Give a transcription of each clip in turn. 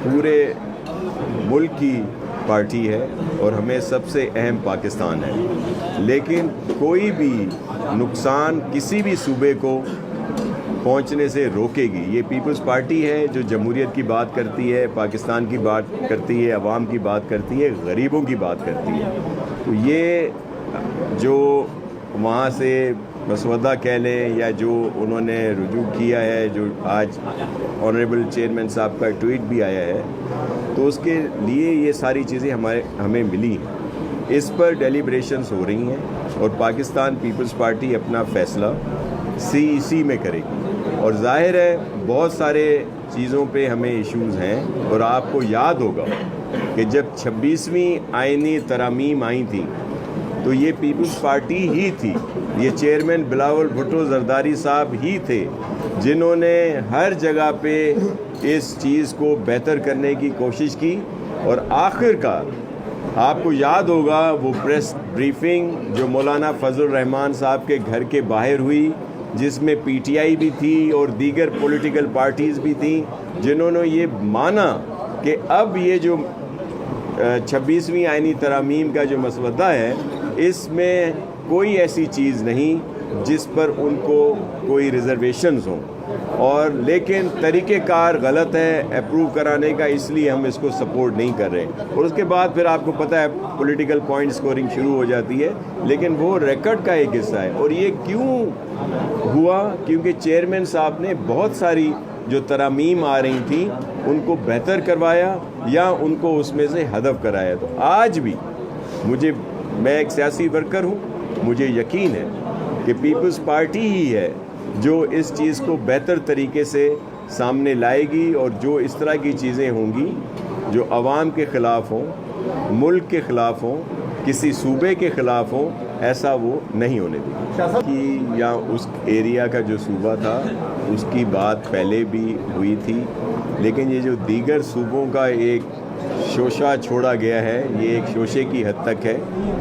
पूरे मुल्क की पार्टी है और हमें सबसे अहम पाकिस्तान है, लेकिन कोई भी नुकसान किसी भी सूबे को पहुंचने से रोकेगी। ये पीपल्स पार्टी है जो जमहूरियत की बात करती है, पाकिस्तान की बात करती है, अवाम की बात करती है, गरीबों की बात करती है। तो ये जो वहाँ से मसवदा कह लें या जो उन्होंने रुजू किया है, जो आज ऑनरेबल चेयरमैन साहब का ट्वीट भी आया है, तो उसके लिए ये सारी चीज़ें हमें मिली हैं। इस पर डेलिब्रेशंस हो रही हैं और पाकिस्तान पीपल्स पार्टी अपना फ़ैसला CEC में करेगी। और जाहिर है बहुत सारे चीज़ों पे हमें इश्यूज़ हैं, और आपको याद होगा कि जब 26वीं आईनी तरामीम आई थी तो ये पीपल्स पार्टी ही थी, ये चेयरमैन बिलावल भुट्टो जरदारी साहब ही थे जिन्होंने हर जगह पे इस चीज़ को बेहतर करने की कोशिश की। और आखिरकार आपको याद होगा वो प्रेस ब्रीफिंग जो मौलाना फजल रहमान साहब के घर के बाहर हुई, जिसमें PTI भी थी और दीगर पॉलिटिकल पार्टीज़ भी थी, जिन्होंने ये माना कि अब ये जो 26वीं आईनी तरामीम का जो मसवदा है, इसमें कोई ऐसी चीज़ नहीं जिस पर उनको कोई रिजर्वेशंस हों, और लेकिन तरीक़ेकार गलत है अप्रूव कराने का, इसलिए हम इसको सपोर्ट नहीं कर रहे। और उसके बाद फिर आपको पता है पॉलिटिकल पॉइंट स्कोरिंग शुरू हो जाती है, लेकिन वो रिकॉर्ड का एक हिस्सा है। और ये क्यों हुआ? क्योंकि चेयरमैन साहब ने बहुत सारी जो तरामीम आ रही थी उनको बेहतर करवाया या उनको उसमें से हदफ कराया। तो आज भी मैं एक सियासी वर्कर हूँ, मुझे यकीन है कि पीपल्स पार्टी ही है जो इस चीज़ को बेहतर तरीके से सामने लाएगी, और जो इस तरह की चीज़ें होंगी जो अवाम के ख़िलाफ़ हों, मुल्क के ख़िलाफ़ हों, किसी सूबे के ख़िलाफ़ हों, ऐसा वो नहीं होने देगी। कि या उस एरिया का जो सूबा था उसकी बात पहले भी हुई थी, लेकिन ये जो दीगर सूबों का एक शोशा छोड़ा गया है, ये एक शोशे की हद तक है,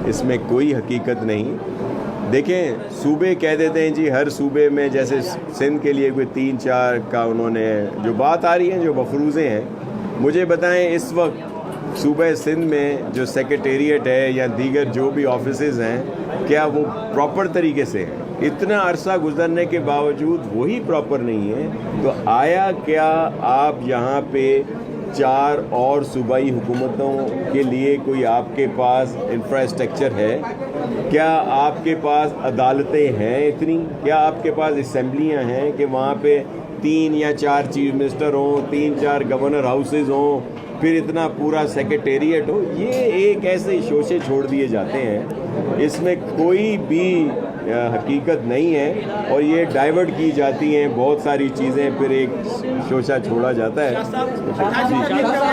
इसमें कोई हकीकत नहीं। देखें, सूबे कह देते हैं जी हर सूबे में, जैसे सिंध के लिए कोई 3-4 का उन्होंने जो बात आ रही है, जो मफरूज़े हैं, मुझे बताएं इस वक्त सूबे सिंध में जो सेक्रेटेरिएट है या दीगर जो भी ऑफिसेज़ हैं, क्या वो प्रॉपर तरीके से हैं? इतना अरसा गुजरने के बावजूद वही प्रॉपर नहीं है। तो आया क्या आप यहाँ पे 4 और सूबाई हुकूमतों के लिए कोई आपके पास इंफ्रास्ट्रक्चर है? क्या आपके पास अदालतें हैं इतनी? क्या आपके पास असम्बलियाँ हैं कि वहाँ पे 3 या 4 चीफ मिनिस्टर हों, 3-4 गवर्नर हाउसेज हों, फिर इतना पूरा सेक्रेटेरिएट हो? ये एक ऐसे शोशे छोड़ दिए जाते हैं, इसमें कोई भी हकीकत नहीं है, और ये डाइवर्ट की जाती हैं बहुत सारी चीज़ें, फिर एक शोशा छोड़ा जाता है।